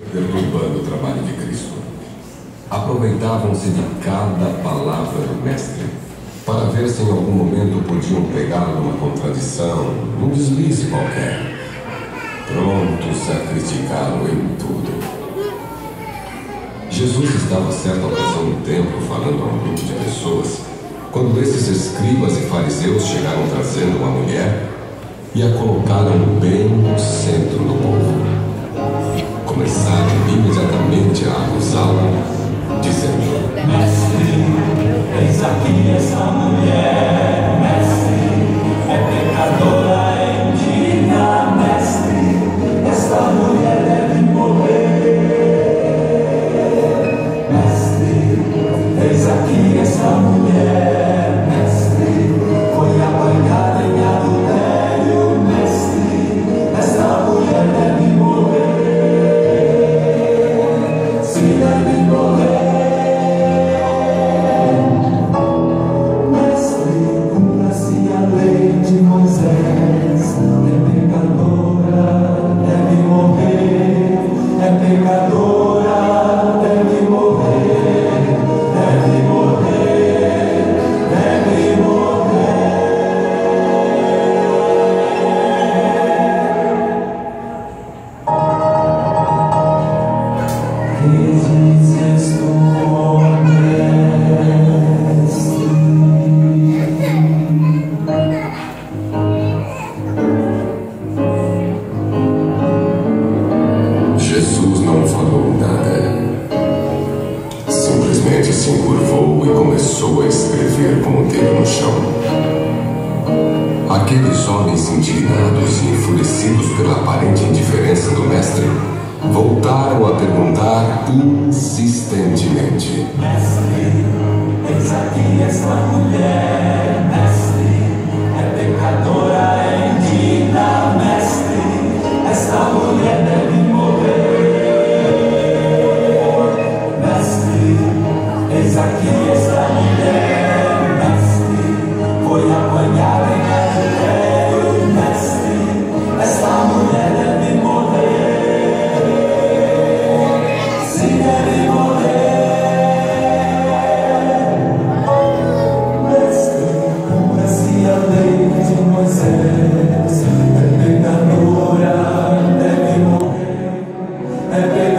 perturbando o trabalho de Cristo. Aproveitavam-se de cada palavra do Mestre para ver se em algum momento podiam pegá-lo numa contradição, num deslize qualquer, prontos a criticá-lo em tudo. Jesus estava certa ocasião no templo falando a um grupo de pessoas, quando esses escribas e fariseus chegaram trazendo uma mulher e a colocaram bem no centro do povo. Começaram imediatamente a acusá-la, dizendo: Mestre, eis aqui esta mulher, mestre, é pecadora, é indigna, mestre, esta mulher deve morrer. Mestre, eis aqui esta mulher, mestre, foi apanhada em adultério, mestre, esta mulher deve morrer. Se deve morrer. Jesus não falou nada. Simplesmente se encurvou e começou a escrever com o dedo no chão. Aqueles homens indignados e enfurecidos pela aparente indiferença do mestre voltaram a perguntar insistentemente: Mestre, eis aqui esta mulher, mestre, é pecadora, é indigna, mestre, esta mulher deve morrer. Mestre, eis aqui esta mulher, mestre, foi apanhada em adultério, mestre, esta mulher deve morrer. Se deve morrer. Moisés, é pecadora, deve morrer, é pecadora.